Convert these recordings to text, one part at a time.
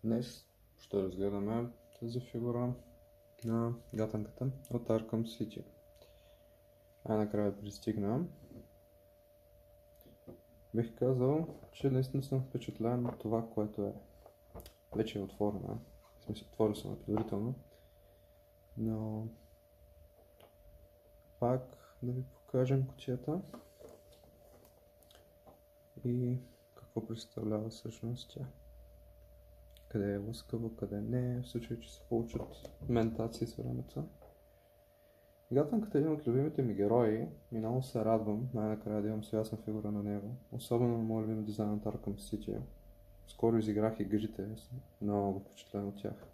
Днес ще разгледаме тази фигура на гатанката от Arkham City. Накрая пристигна. Бих казал, че наистина съм впечатлен от това, което е. Вече е отворена. В смисъл, отворил съм предварително. Но пак да ви покажем кутията и какво представлява всъщност тя. Къде е лъскаво, къде не, в случай, че се получат ментации с времето. Гатанката е един от любимите ми герои и много се радвам най-накрая да имам ясна фигура на него. Особено на моят любим дизайн от Arkham City. Скоро изиграх игрите, много впечатлен от тях.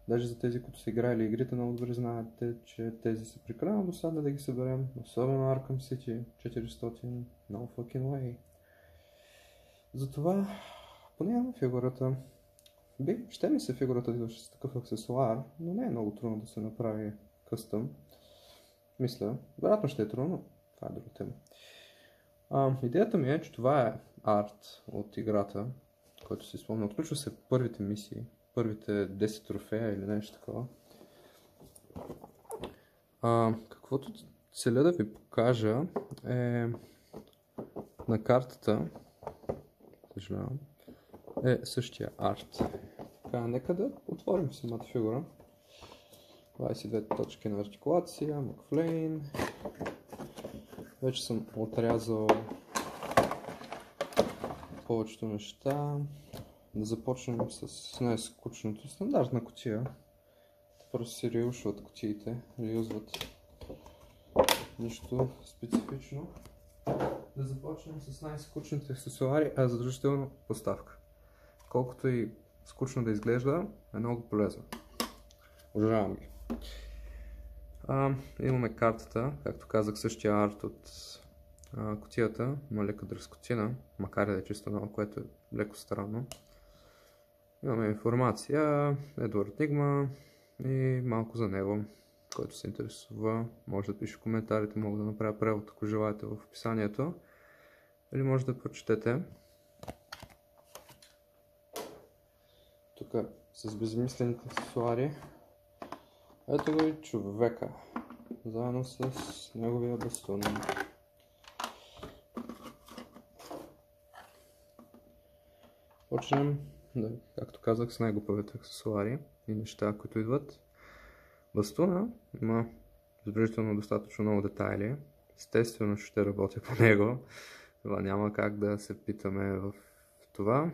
Даже за тези, които са играли игрите, много добре знаете, че тези са прекалено досадни да ги съберем. Особено Arkham City 400, no fucking way. Затова поне имам фигурата. Ще ми се фигурата да идваше с такъв аксесуар, но не е много трудно да се направи къстъм. Мисля, вероятно ще е трудно, това е друга тема. Идеята ми е, че това е арт от играта, който си спомня. Отключва се първите мисии, първите 10 трофея или нещо такова. Каквото целя да ви покажа е на картата, съжалявам, е същия арт. Така, нека да отворим самата фигура. 22 точки на артикулация, Макфлейн. Вече съм отрязал повечето неща. Да започнем с най-скучното. Стандартна кутия. Просто си реушват кутиите, реюзват. Нищо специфично. Да започнем с най-скучните аксесуари, а задължително поставка. Колкото и скучно да изглежда, е много полезно. Ожавам ги. Имаме картата, както казах, същия арт от кутията, има лека дръскотина, макар да е чисто нова, което е леко странно. Имаме информация, Едуард Нигма и малко за него, който се интересува. Може да пише в коментарите, мога да направя превод, ако желаете, в описанието. Или може да прочетете. Тук с безмислените аксесуари. Ето го и човека, заедно с неговия бастун. Почнем, както казах, с най-глупавите аксесуари и неща, които идват. Бастуна има забележително достатъчно много детайли. Естествено ще работя по него. Това няма как да се питаме в това.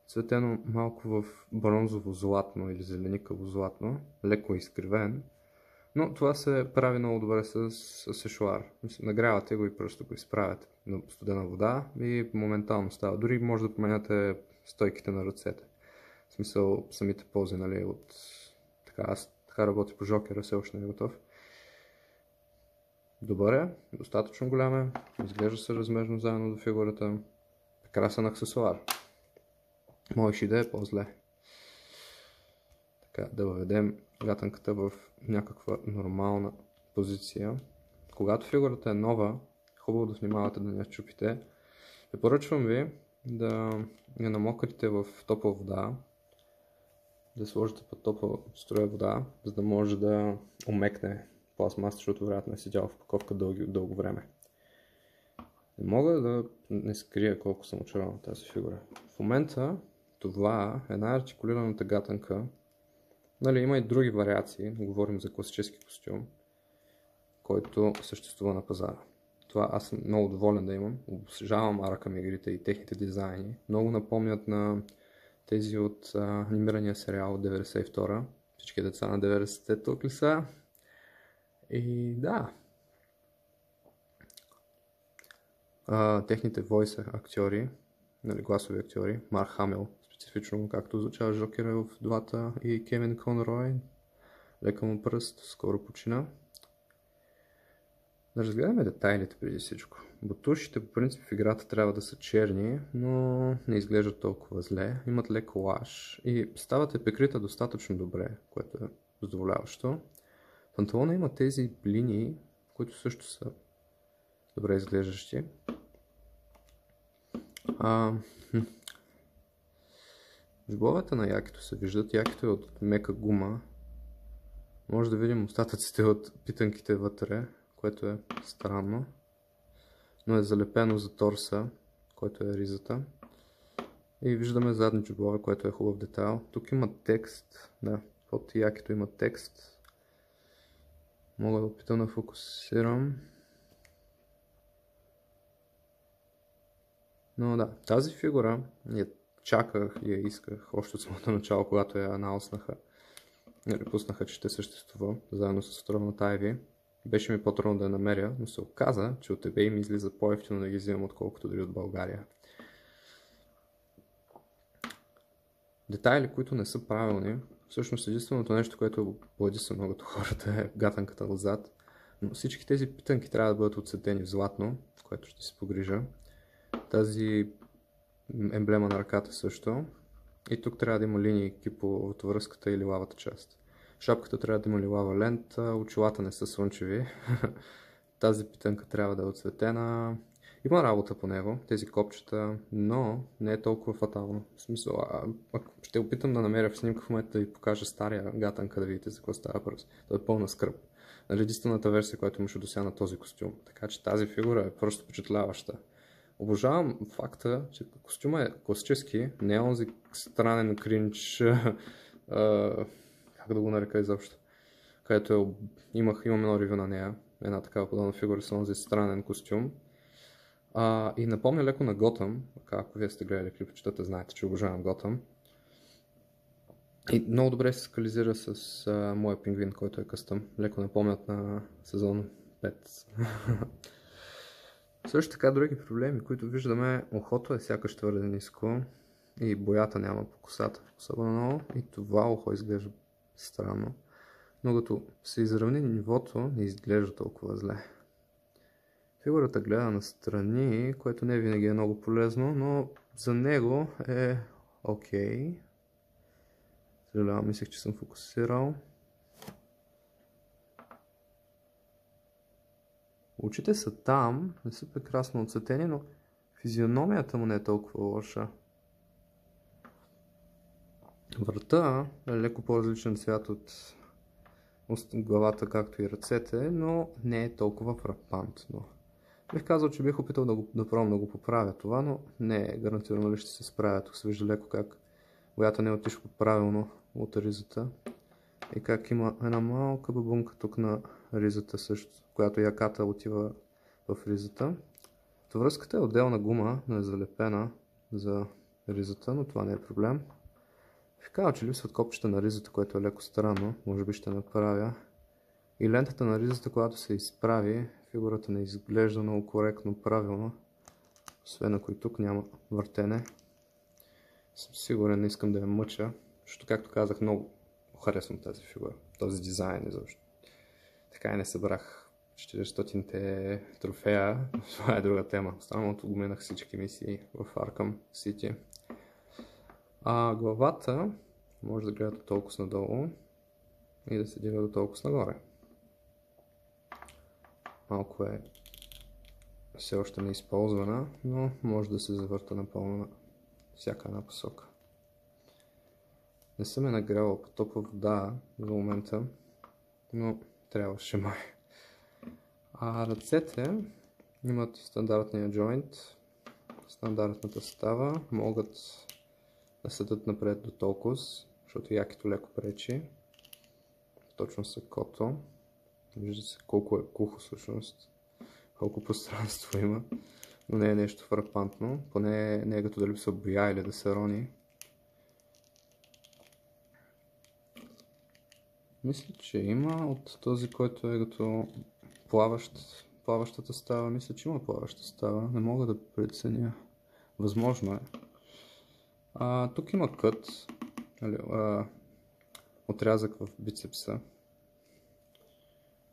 Цветено малко в бронзово-златно или зеленикаво-златно, леко изкривен, но това се прави много добре с сешуар. Нагрявате го и просто го изправяте на студена вода и моментално става. Дори може да поменяте стойките на ръцете. В смисъл самите пози, нали, от аз така работя по Жокера, все още не е готов. Добър е, достатъчно голям е, изглежда се размерно заедно до фигурата. Прекрасен аксесуар. Можеше да е по-зле. Така, да въведем гатанката в някаква нормална позиция. Когато фигурата е нова, хубаво да внимавате да не я чупите. Препоръчвам ви да я намокрите в топла вода, да сложите под топла струя вода, за да може да омекне пластмаса, защото вероятно е седял в упаковка дълго време. Не мога да не скрия колко съм очарован от тази фигура. В момента това е най-артикулираната гатанка. Нали, има и други вариации, говорим за класически костюм, който съществува на пазара. Това аз съм много доволен да имам. Обожавам Arkham игрите и техните дизайни. Много напомнят на тези от анимирания сериал от 92-а. Всички деца на 90-те тук ли са? И да. Техните voice актьори, нали, гласови актьори, Марк Хамил, специфично както звучава Жокера в двата, и Кевин Конрой, лека му пръст, скоро почина. Да разгледаме детайлите преди всичко. Бутушите по принцип в играта трябва да са черни, но не изглеждат толкова зле, имат лек колаж и стават епикрита достатъчно добре, което е задоволяващо. Панталона има тези линии, които също са добре Джобовете на якито се виждат, якито е от мека гума. Може да видим остатъците от питанките вътре, което е странно, но е залепено за торса, който е ризата. И виждаме задни джобове, което е хубав детайл. Тук има текст, да, под якито има текст. Мога да опитам да фокусирам. Но да, тази фигура я чаках и я исках още от самото начало, когато я анаунснаха. Пуснаха, че ще съществува, заедно с островната Ivy. Беше ми по-трудно да я намеря, но се оказа, че от eBay ми излиза по-евтино да ги взимам, отколкото дори от България. Детайли, които не са правилни, всъщност единственото нещо, което плади са многото хората е гатанката отзад. Но всички тези питанки трябва да бъдат отцветени в златно, което ще си погрижа. Тази емблема на ръката също. И тук трябва да има линии по отвръзката или лавата част. Шапката трябва да има лилава лента, очилата не са слънчеви. Тази питанка трябва да е отцветена. Има работа по него, тези копчета, но не е толкова фатално. В смисъл, ще опитам да намеря в снимка в момента да ви покажа стария гатанка, да видите за какво става въпрос. Той е пълна скръб. Нали, единствената версия, която имаше досега на този костюм. Така че тази фигура е просто впечатляваща. Обожавам факта, че костюма е класически, не е онзи странен кринч, как да го нарека изобщо, където имам едно ревю на нея, една такава подобна фигура с онзи странен костюм. И напомня леко на Готъм, ако вие сте гледали клипчетата, знаете, че обожавам Готъм. И много добре се скализира с моя пингвин, който е къстъм. Леко напомнят на сезон 5. Също така други проблеми, които виждаме, ухото е сякаш твърде ниско и боята няма по косата особено много и това ухо изглежда странно. Но като се изравни нивото, не изглежда толкова зле. Фигурата гледа настрани, което не винаги е много полезно, но за него е окей. Съжалявам, мислех, че съм фокусирал. Очите са там, не са прекрасно отцветени, но физиономията му не е толкова лоша. Врата е леко по-различен цвят от главата, както и ръцете, но не е толкова фрапантно. Бих казал, че бих опитал да пробвам да го поправя това, но не е гарантирано ли ще се справя. Тук се вижда леко как боята не е отишла правилно от ризата и как има една малка бабунка тук на ризата също, която яката отива в ризата. Връзката е отделна гума, но е залепена за ризата, но това не е проблем. Бих казал, че липсват копчета на ризата, което е леко странно, може би ще направя. И лентата на ризата, когато се изправи, фигурата не изглежда много коректно, правилно. Освен ако и тук няма въртене. Съм сигурен, не искам да я мъча, защото както казах, много харесвам тази фигура, този дизайн изобщо. Така и не събрах 400-те трофея, това е друга тема. Останалото го минах всички мисии в Arkham City. Главата може да гледа до толкова надолу и да се дига до толкова нагоре. Малко е все още неизползвана, но може да се завърта напълно на всяка една посока. Не съм я нагрявал по топла вода за момента, но трябваше май. Ръцете имат стандартния джойнт, стандартната става, могат да седат напред до толкова, защото якито леко пречи. Точно са кото. Вижда се колко е кухо всъщност, колко пространство има, но не е нещо фрапантно, поне не е като да липсва боя или да се рони. Мисля, че има от този, който е като плаващата става. Мисля, че има плаваща става. Не мога да преценя. Възможно е. Тук има кът. Отрязък в бицепса.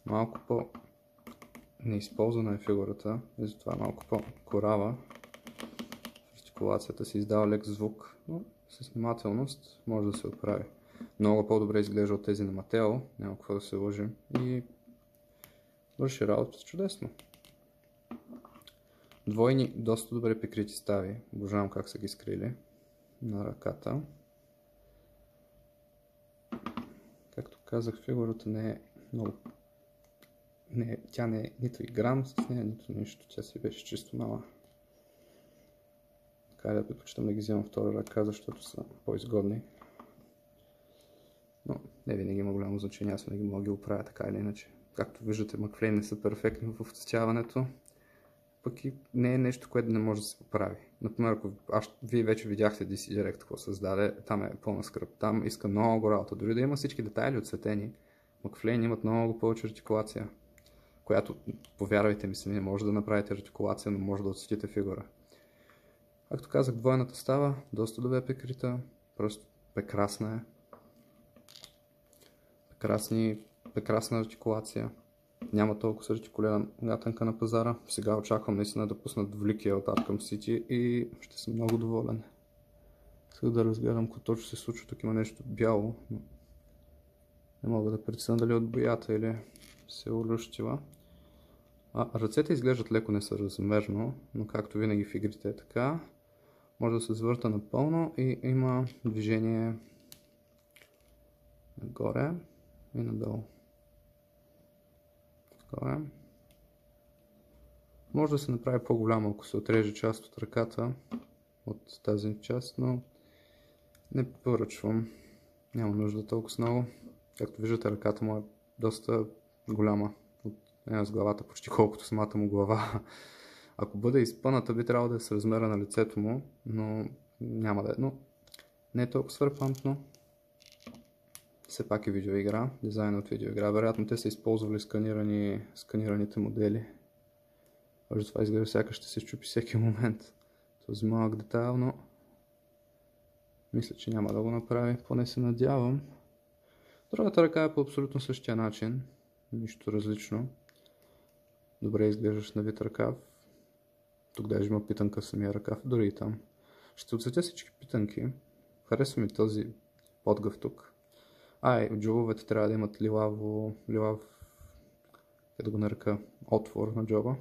Малко по-неизползвана е фигурата. И затова е малко по-корава. Артикулацията се издава лек звук, но с внимателност може да се отправи. Много по-добре изглежда от тези на Матео, няма какво да се лъжим, и върши работа чудесно. Двойни, доста добре прикрити стави, обожавам как са ги скрили на ръката. казах, фигурата не е много... тя не е нито и грам с нея, нито нищо. Тя си беше чисто мала. Така да предпочитам да ги вземам втора ръка, защото са по-изгодни. Но не винаги има голямо значение, аз винаги мога да ги оправя така или иначе. Както виждате, Макфлейн не са перфектни в оцветяването. Пък и не е нещо, което не може да се поправи. Например, ако вие вече видяхте DC Direct какво създаде, там е пълна скръп. Там иска много работа. Дори да има всички детайли отцветени, Макфлейн имат много повече артикулация, която, повярвайте ми сами, не може да направите артикулация, но може да отцветите фигура. Както казах, двойната става доста добре прикрита, просто прекрасна е. Прекрасна артикулация. Няма толкова артикулиран гатанка на пазара. Сега очаквам наистина да пуснат двуликия от Arkham City и ще съм много доволен. Сега да разгледам какво точно се случва. Тук има нещо бяло, но не мога да преценя дали от боята или се улющила. Ръцете изглеждат леко несъразмерно, но както винаги в игрите е така. Може да се завърта напълно и има движение нагоре и надолу. Горе. Може да се направи по-голямо, ако се отреже част от ръката от тази част, но не поръчвам. Няма нужда толкова много. Както виждате, ръката му е доста голяма. С главата почти колкото самата му глава. Ако бъде изпъната, би трябвало да е с размера на лицето му, но няма да е. Но не е толкова свърпантно. Все пак е видеоигра, дизайн от видеоигра. Вероятно те са използвали сканираните модели. Може това изглежда сякаш ще се щупи всеки момент. Този малък детайл, но мисля, че няма да го направи. Поне се надявам. Другата ръка е по абсолютно същия начин. Нищо различно. Добре изглеждаш на вид ръкав. Тук даже има питанка в самия ръкав. Дори и там. Ще отсветя всички питанки. Харесва ми този подгъв тук. И джобовете трябва да имат лилав, как да го нарека, отвор на джоба.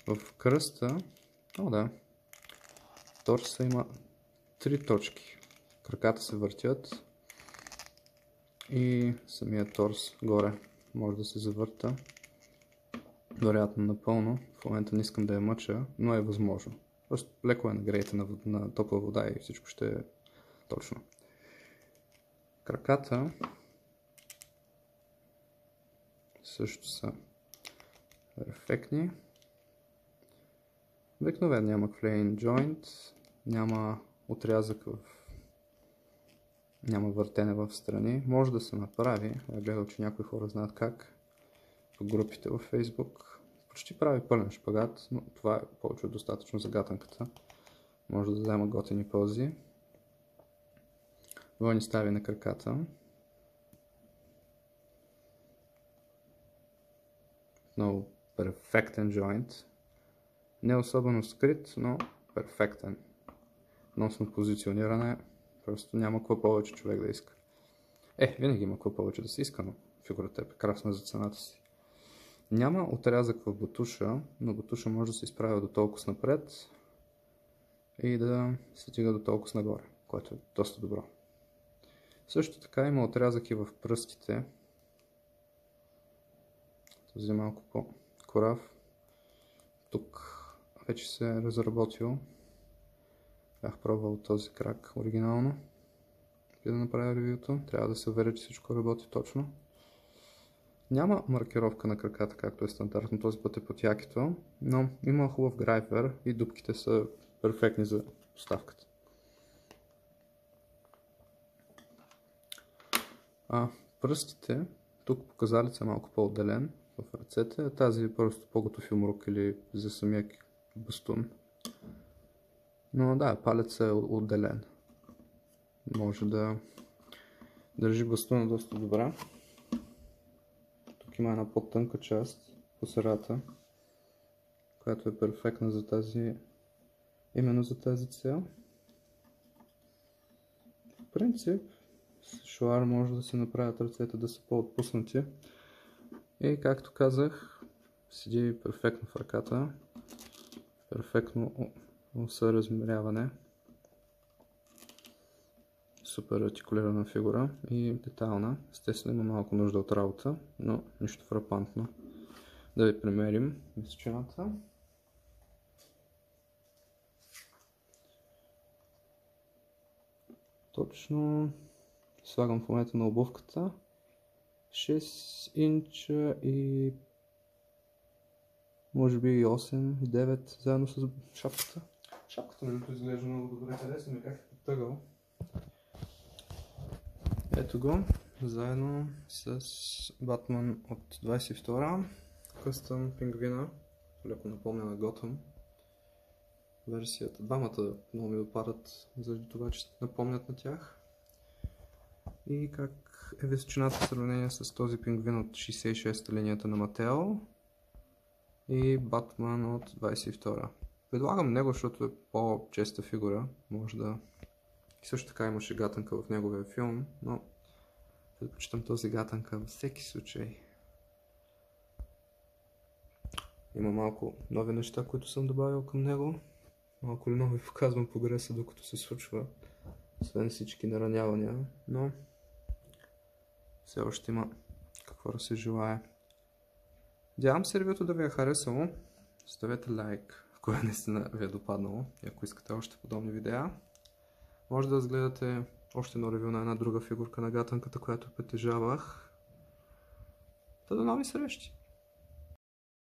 В кръста, торса има 3 точки. Краката се въртят и самият торс горе може да се завърта. Вероятно напълно. В момента не искам да я мъча, но е възможно. Просто леко е нагрейте на топла вода и всичко ще е точно. Краката също са перфектни. Обикновено няма Макфлейн джойнт, няма отрязък няма въртене в страни. Може да се направи. Я гледал, че някои хора знаят как. В групите във Facebook. Почти прави пълен шпагат, но това е повече от достатъчно за гатанката. Може да взема готини пози. Двойни стави на краката. Много перфектен джойнт. Не особено скрит, но перфектен. Носно позициониране. Просто няма какво повече човек да иска. Винаги има какво повече да се иска, но фигурата е прекрасна за цената си. Няма отрязък в бутуша, но бутуша може да се изправя до толкова напред и да се стига до толкова нагоре, което е доста добро. Също така има отрязък и в пръстите. Този е малко по-корав. Тук вече се е разработил. Бях пробвал този крак оригинално. Преди да направя ревюто, трябва да се уверя, че всичко работи точно. Няма маркировка на краката, както е стандартно. Този път е под якито, но има хубав грайвер и дупките са перфектни за поставката. Пръстите, тук показалец е малко по-отделен в ръцете, тази е просто по-готов юмрук или за самия бастун. Но да, палецът е отделен. Може да държи бастуна доста добре. Тук има една по-тънка част по средата, която е перфектна за именно за тази цел. В принцип, с шуар може да се направят ръцете да са по-отпуснати. И както казах, седи перфектно в ръката. Перфектно съразмеряване. супер артикулирана фигура и детайлна. Естествено има малко нужда от работа, но нищо фрапантно. Да ви примерим височината. Точно слагам в момента на обувката 6 инча и може би и 8 и 9 заедно с шапката. Шапката между изглежда много добре, харесва ми как е потъгъл. Ето го, заедно с Батман от 22-а, къстъм пингвина, леко напомня на Готъм. Версията, двамата много ми допадат, заради това, че напомнят на тях. И как е височината в сравнение с този пингвин от 66-та линията на Матео и Батман от 22-а. Предлагам него, защото е по-честа фигура, може да... И също така имаше гатанка в неговия филм, но предпочитам този гатанка във всеки случай. Има малко нови неща, които съм добавил към него. Малко ли нови показвам прогреса, докато се случва, освен всички наранявания, но все още има какво да се желае. Надявам се ревюто да ви е харесало. Ставете лайк, ако наистина ви е допаднало. И ако искате още подобни видеа, може да разгледате още едно ревю на една друга фигурка на гатанката, която притежавах. Та до нови срещи!